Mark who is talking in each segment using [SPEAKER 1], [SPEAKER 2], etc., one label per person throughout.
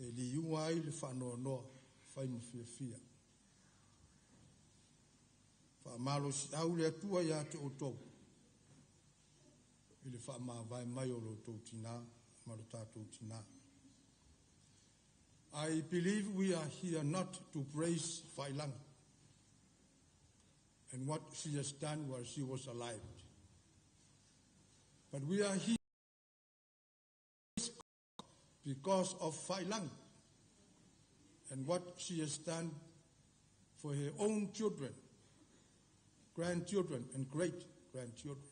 [SPEAKER 1] e li iunga ai le whanoanoa whai mawhiawhia. Whamalo si au le atua ia te otou. I le whamawai mai o lo tau tina, ma lo tātou tina. I believe we are here not to praise Whailang and what she has done while she was alive. But we are here because of Whailang and what she has done for her own children, grandchildren, and great-grandchildren.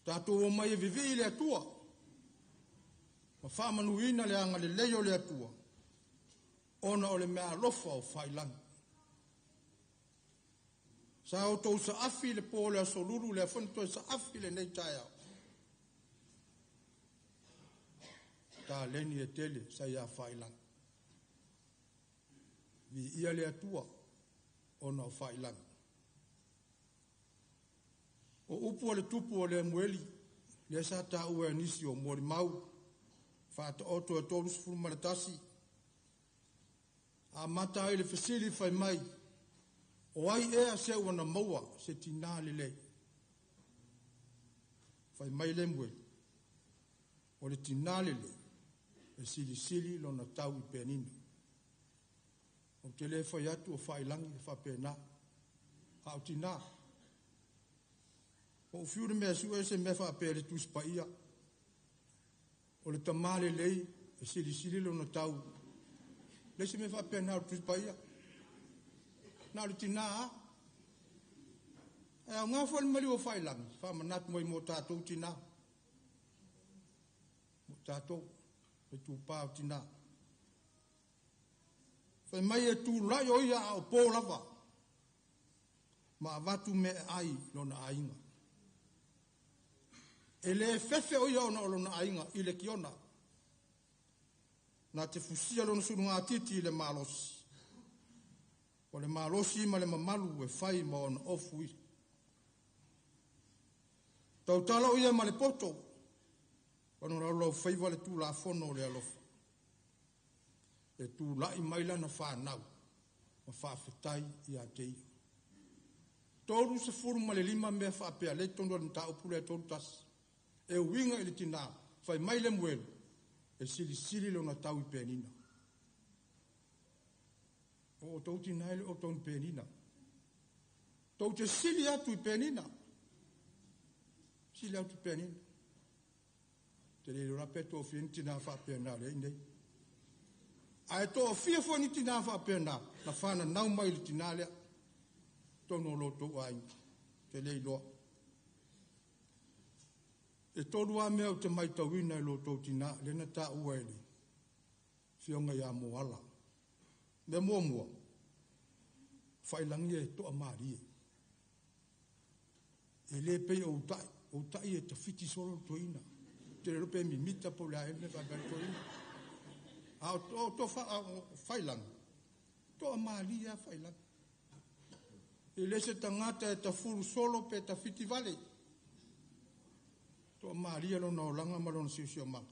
[SPEAKER 1] Tātou o mai e vivi le atua, ma whamanuina le anga le leo le atua, ona o le mea lofa o Whailang. Sa o tau sa afi le po le asoluru le afonto sa afi le nei tai au. Ta leni e tele sa ia Whailang. Vi ia le atua ona o Whailang. O upu le tupu o le mueli, le sa ta ua nisi o mori mau, whata oto e tolu sifuru maratasi, a mata ai le fasili whai mai, o ai ea se wana maua se tina le lei. Whai mai le mueli, o le tina le lei, e sili lo na tau i penina. O te le whai atu o Whailangi e whapena, a o tina. O fiure mea sua se mea whapere tu spaia. O le tamale lei, e sili lo na tau. Le se mea whapena tu spaia. Na le tina a. E au ngā whali mali o Whailangi, whamanat moi mo tātou tina. Mo tātou, e tu pā o tina. Whai mai e tu lai o ia o pō lava. Ma avatu me ai lo na ainga. E le fefe o ia ona o lo na ainga i le kiona. Na te fusia lo na suru ngā titi i le malosi. O le malosi ma le mamalu e whai ma ona ofui. Tau tala o ia ma le poto. Ono rau whaiva le tū la fono o le alofa. E tū lai maila na whanau. Ma whawhetai i a te ia. Tōru se furu ma le lima mea whapea le tono na ta upule e tōru tasi. E winga i le tina, whai mai le muelu. E sili lo na tau i penina. O tau tina ele o tau i penina. Tau te sili atu i penina. Sili atu i penina. Te le rapeto o fia ni tina whapena le inei. A e to o fia fo ni tina whapena. Na whana nau mai le tina lea. Tono loto ai. Te le iloa. E tolu a mea o te mai tauina e loto tina. Lena ta uaili. Fionga ia moala. Me mua. Whailangi e toa maari e. E le pei o utai. O utai e ta fiti solo toina. Te le rupe mi mita po le aene whaibari toina. A o to whailangi. Toa maari e whailangi. E le se tangata e ta furu solo pe ta fiti vale. Toa maari e lona o langa malona siusio manga.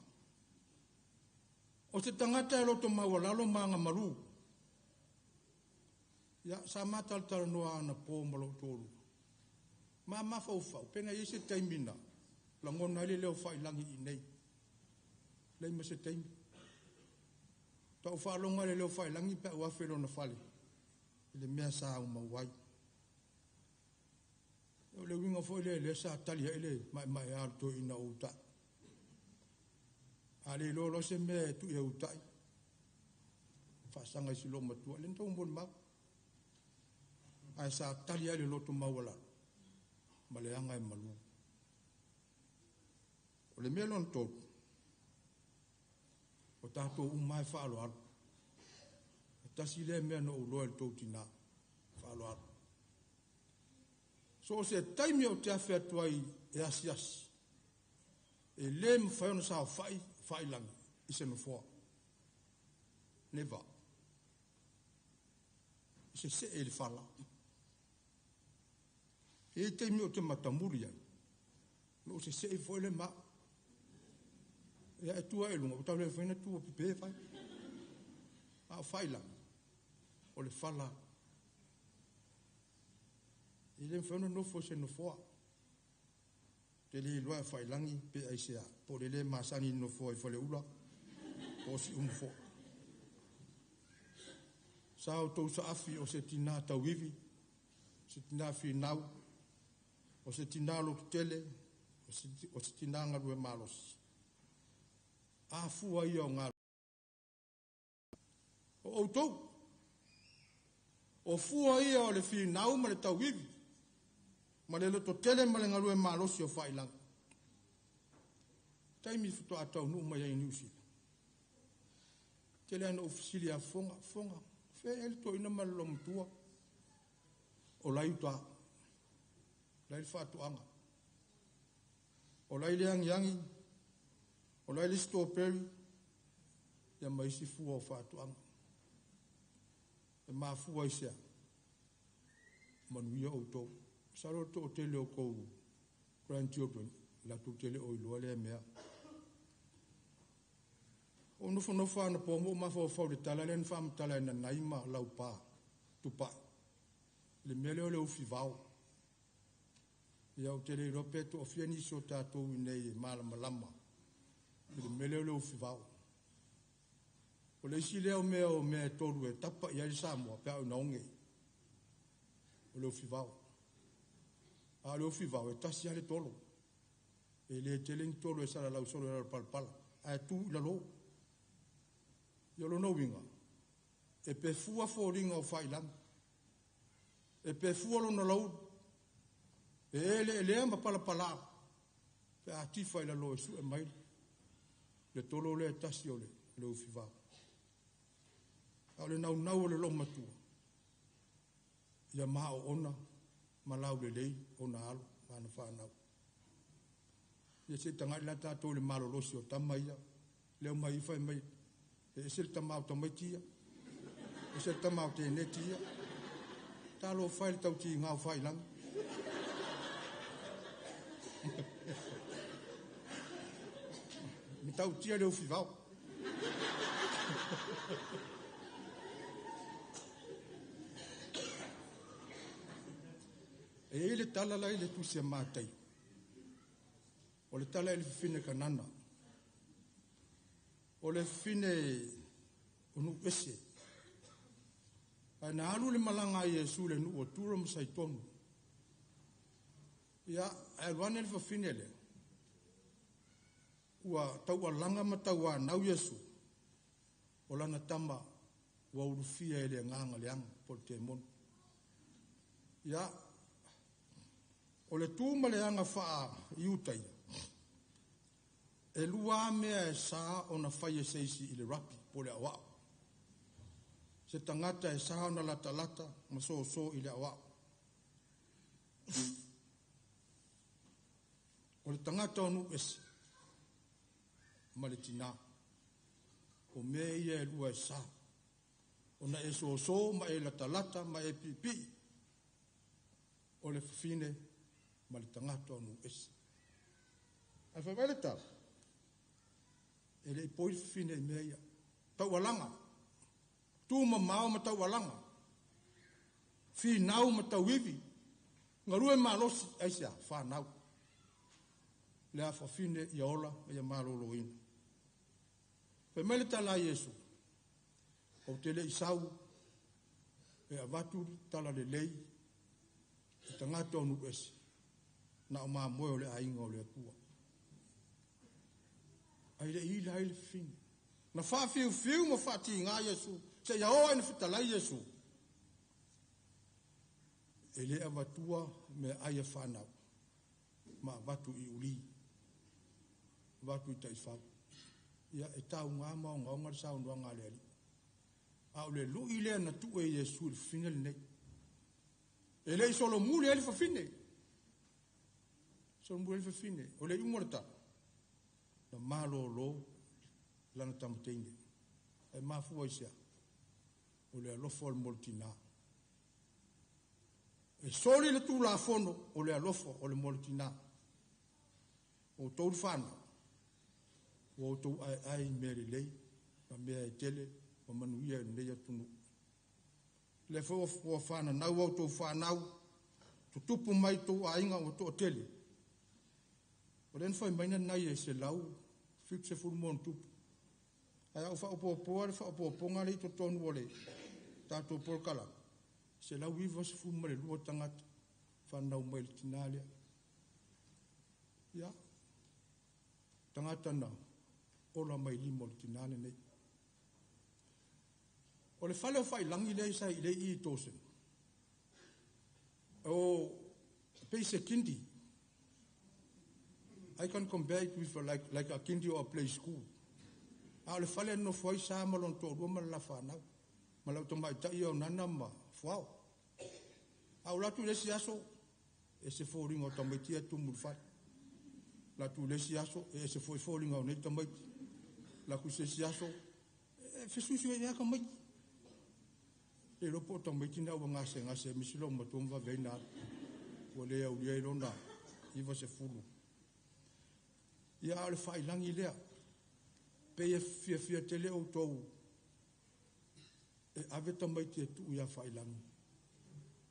[SPEAKER 1] O se tangata e loto mawalalo manga maru. Ya sa matal tala noa ana po malo tolu. Ma fau. Pena i se taimina. La ngona ele leo Whailangi i nei. Lei ma se taimi. Tau whaalonga le leo Whailangi pe ua whilo na whale. Ile mea sa au mawai. Le winga fo ile sa talia ile mai alto ina uta. Ale lolo se me tu e utai. Fasanga si lo matua. Lento un bon mau. Ai sa talia le loto mawala. Maleanga e malu. O le melon tolu. O tato umai whaalo alu. O tasi le mea no uloa le tau tina. Whaalo alu. So se taimi o te awhia tuai e asi. E le mwhaiona sa whailangi. Ise no fua. Never. Ise se e le whala. E taimi o te matamuri ai. No se e fo le ma. ia e tua e lunga o tau le faina tua pipe fai a faila o le fala i le faina no fo se no fo te le loa failangi pe ai sea po le masani no fo i fo le ula o si fo sao to sa afi o se tina tawivi se tina fi nau o se tina lo tele o se tina ngalu e malos a fua ia o ngā o tou o fua ia o le fi nau ma le tawivi ma le loto tele ma le ngalu e malos o failang taimi futo atau nu ma ia inusi tele ana ofisili a fonga fe el to ina ma lo mtua o lai ta lai fatu anga o lai leang yangi o lai listo peri ya mai si fu o fatu anga e ma fu ai sia manuia o to salo to tele o ko grandchildren la tu tele o lo le mea o no fa na po mo ma fo de tala len fam tala na naima lau pa tu pa le mele o le ufi vau ia o tele ropeto o fiani so tato nei mala malama le mele o le ufi vau o le sile o me toru e tapa ia i Samoa pe au naonge o le ufi vau a le ufi vau e tasi ale tolo e le tele tolo e sala lau solo e palpala a tu la lo yo lo no winga e pe fua fo ringa o failang e pe fua lo no lau e le amba pala pe a ti fai la lo su e mai le tolo le tasi o le ufiva a le nau le lo matua ia ma o ona ma lau le lei ona alo ma na fa nau ia se tanga la tato le malo lo si o tamaia le mai fai mai e se ta mau to mai tia e se ta mau te ne tia ta lo fai tau ti ngau fai lang mi tau tia le ufi vau e ele tala lai le tu se matai o le tala ele fine kanana o le fine unu ese ana alu le malanga Yesu le nu o turam saitonu ya alwane le fine le ua tau langa mata wa nau Yesu o lana tama wa urufia ele nganga le ang por temon ya o le tuma le anga faa iutai e lua mea e saa o na fai e seisi i le rapi po le awao. Se tangata e saa o na lata ma so i le awao. O le tangata o nu esi ma le tina o mea ia e lua e saa o na e so ma e lata ma e pipi o le fine ma le tangata o nu esi. A fa vale ta e le poi fine mea ia tau walanga tu mau ma tau walanga fi nau ma tau wivi ngarue ma losi aisia fa nau le a fa fine ia ola ia malolo ina pe mele tala Yesu o tele isau e avatu tala le lei e tangata onu esi na o maa moe o le ainga o le atua ai le ila ai le fine na fa fiu ma fa ti nga Yesu se ia o ina fitala Yesu ele avatua me ai fa na ma vatu I uli vatu tai fa ia e tau nga ma nga sa ndo nga le a le lu ile na tu e Yesu le fine le ele solo muli ele fa fine so muli fa fine o le umorta na malo lo lana tamtenge e mafu isia o le alofo al moltina e soli le tu la fono o le alofo o le moltina o tau fana o tau ai meri lei ma mea e tele ma manuia e nei atunu le fo fana nau o tau whanau tutupu mai tau ainga o tau tele o ren fai maina nai e se lau fik se furu mon tupu ai au wha upoponga le to tonu o le tato polkala se lau viva se furu mare lua tangata whanau mai le tinalia ia tangata na ola mai limo le tinale nei o le fale o fai langi le sai le I tosen o pese kindi I can compare it with like a kindi or a play school a le fale no foi sa malon to roma la fana ma la to mai tai o nana ma fao a la tu le siaso e se foring o tamaiti tu mulfa la tu le siaso e se foi foring o nei tamaiti la ku se siaso e fesusu e ka mai e lo po tamaiti na nga se misilo mo to va vena o le au le lona I va se fulu ia le fai langi lea pe e fia tele o tou e ave tamaiti tu ia fai langi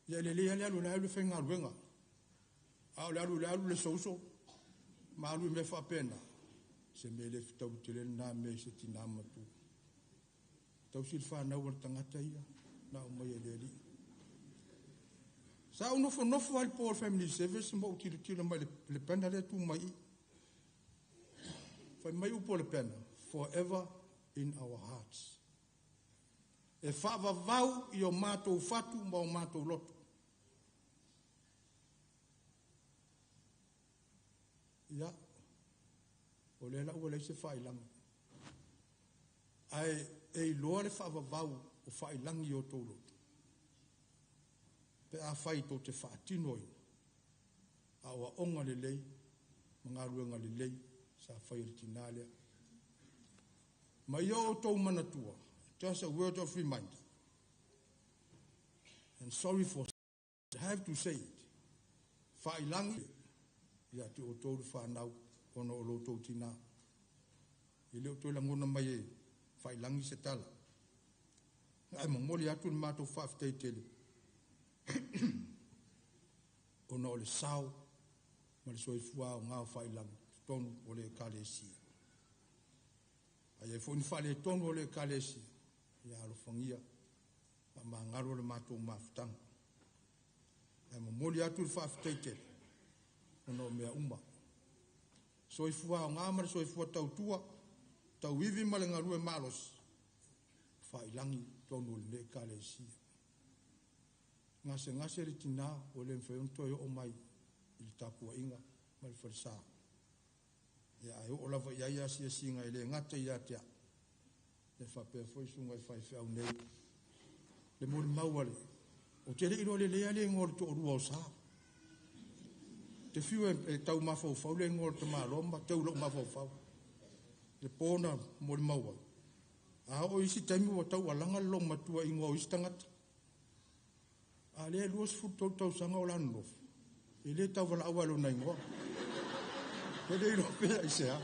[SPEAKER 1] ia le alu le fenga luenga a le alu le souso ma alu me fa pena se me le tau tele na me se tina matu tau silfa na o tangata ia na o mai le li sa uno fo al por family service mo tiro mai le pena le tu mai fa mai upo le pena forever in our hearts e fa vau I o mato fatu ma o mato loto ia o le la o le se fai lang ai e lo le fa vau o fai lang I o tolo pe a fai to te fa tinoi a wa onga le lei mga ruenga le lei sa fai le tinale ma yo to manatua just a word of reminder and sorry for I have to say it fai lang ia te o tolu whanau ono o loto tina I leo toi langona mai e fai langi se tala ai mongoli atu ni mato whaaftei tele ono o le sao ma le soifua o ngā fai langi tonu o le kalesia ai e foni fale tonu o le kalesia ia alo fangia ma mangaro le mato maftang ai mongoli atu ni whaaftei tele ono mea uma soifua o ngā mara soifua tautua tau vivi ma le ngarue malos fai langi tonu le kalesia ngase le tina o le mfeonto o mai I tapua inga ma le farsa ia ai o lava ia singa ile ngata ia tia le fa pe foi sunga fai fa nei le mo mawale o tele iro le le ngor to ruo sa te fiu e tau mafo fa le ngor to ma lomba te ulo mafo fa le pona mo mawa a o isi taimu o tau alanga long matua ingo o istangata a le luos futo tau sanga o lano ele tau wala awalo na ingo ele iro pe aisea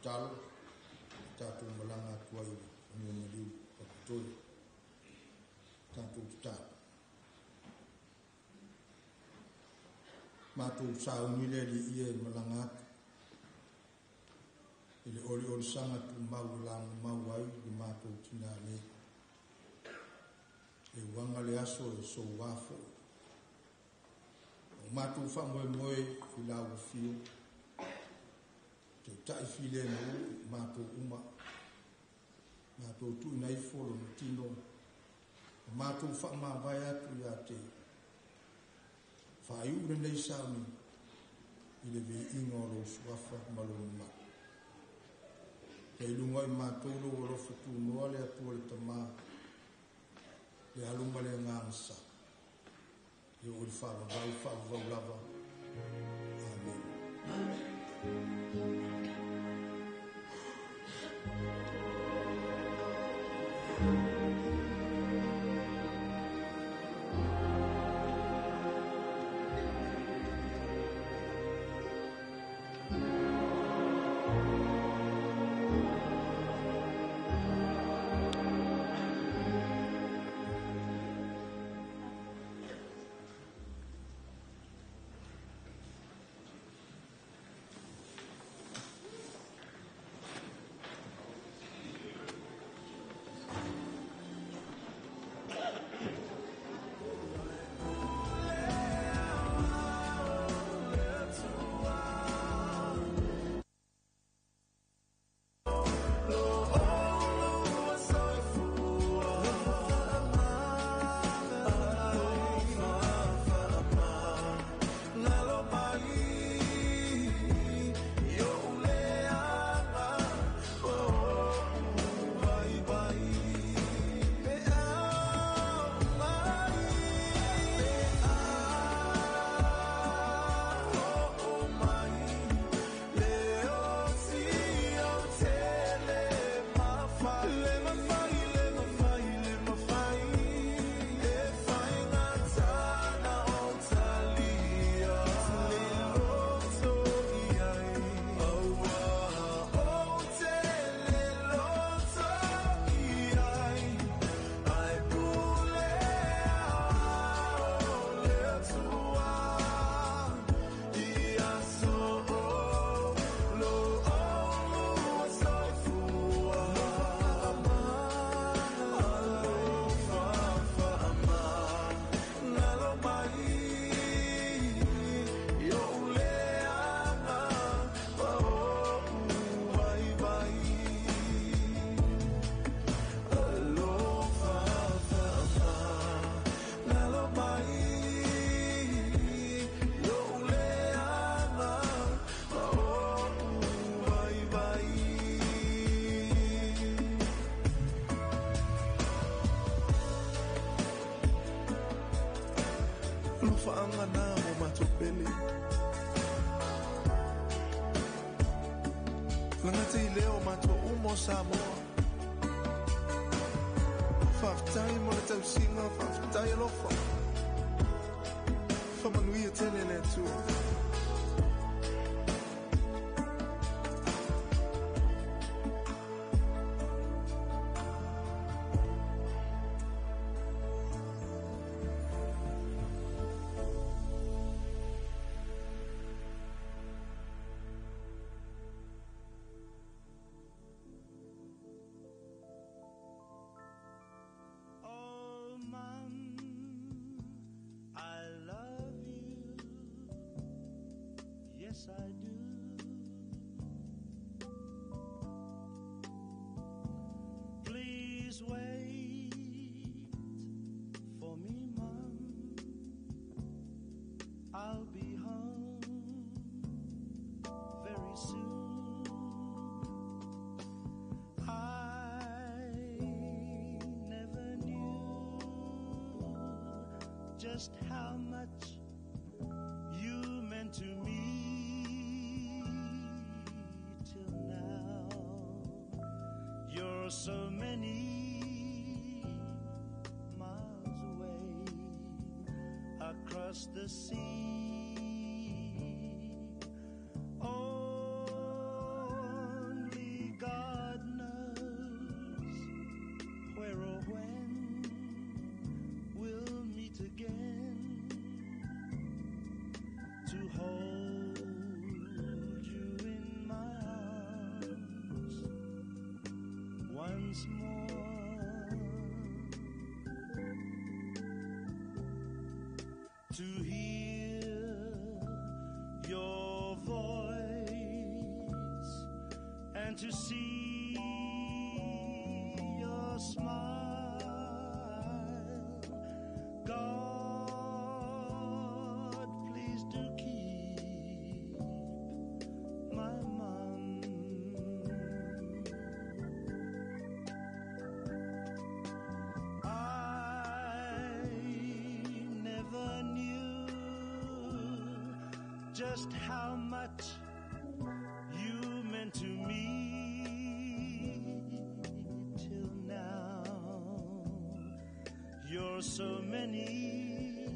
[SPEAKER 1] talo tatu malanga tua i ni maliu pakutoi tatu tatu matu sauni le li ie malanga ile oli sanga tu mau ai di matu tina le e wanga le aso e so wafo matu fa moe i la ufio te tai file no matu uma matu tu nai folo tino matu fa ma vai atu ya te fa iu nei sami ile vi ingolo swafa maluma e lunga i matu lo futu no le atu le tama le aluma le ngasa yo ul fa lava amen.
[SPEAKER 2] Langati leo mato umo Samoa. Faftai mo le tau singa, faftai alofa. Whamanuia tene le tua.
[SPEAKER 3] Yes, I do. Please wait for me, Mom. I'll be home very soon. I never knew just how much you meant to me. So many miles away across the sea. Only once more, to hear your voice and to see your smile. God, please do keep my mom. I never knew just how much you meant to me till now. You're so many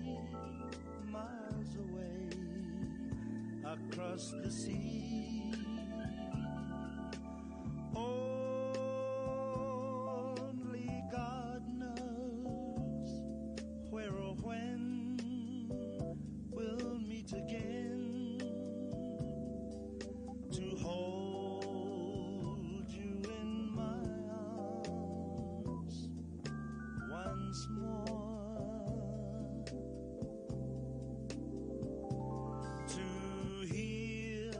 [SPEAKER 3] miles away across the sea. Only God knows where or when we'll meet again to hold you in my arms once more, to hear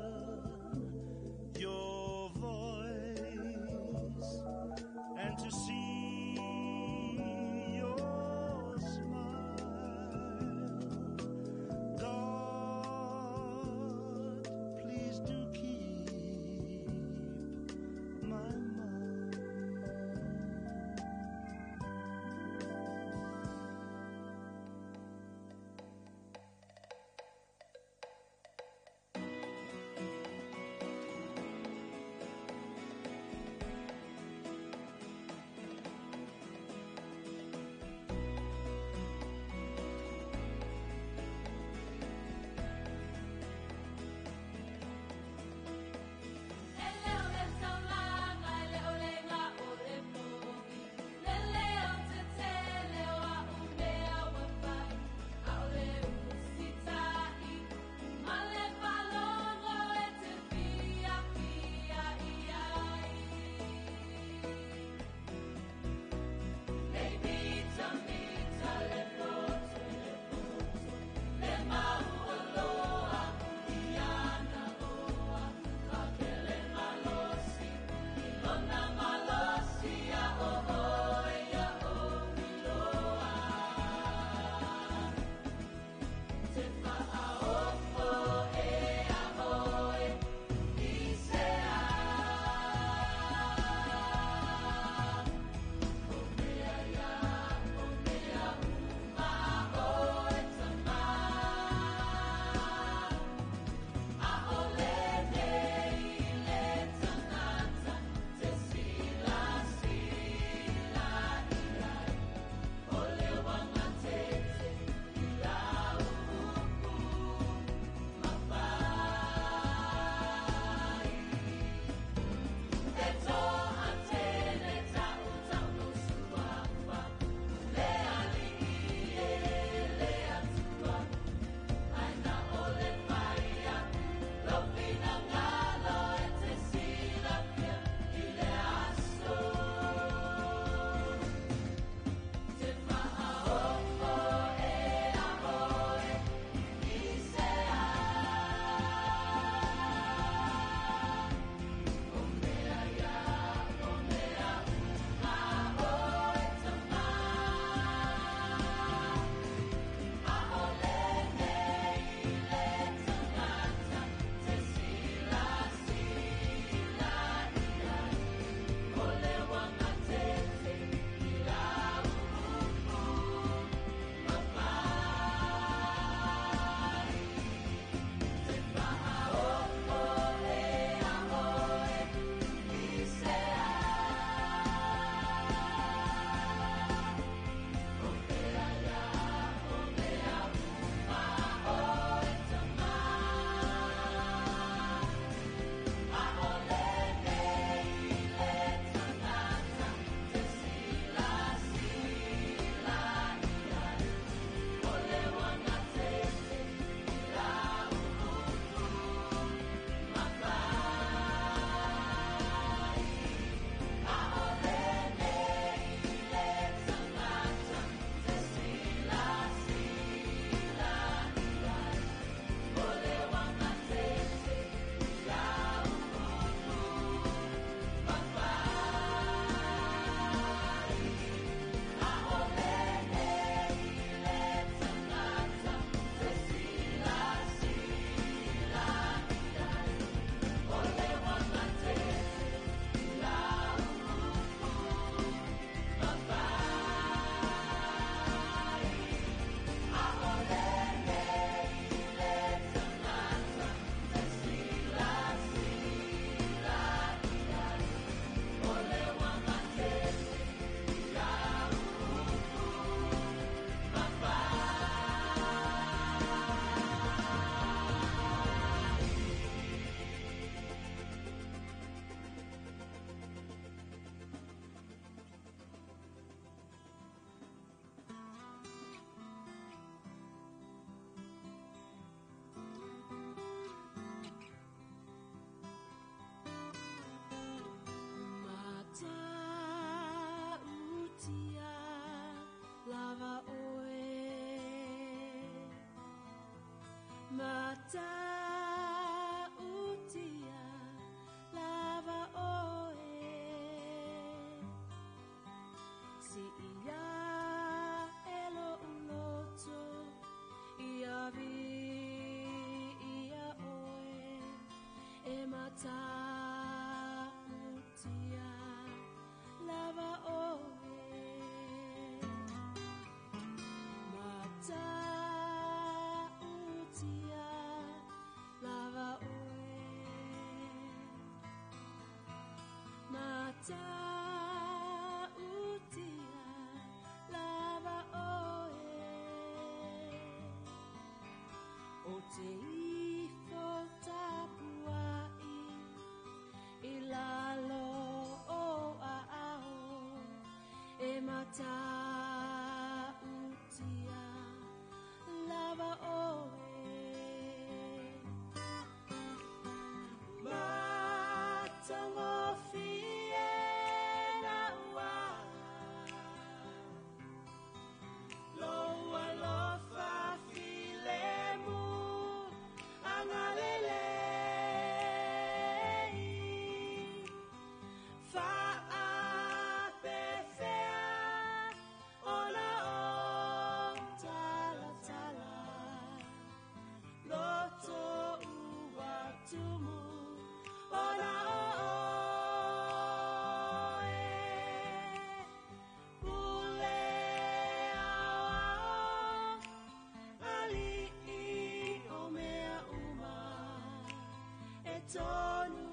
[SPEAKER 4] Tony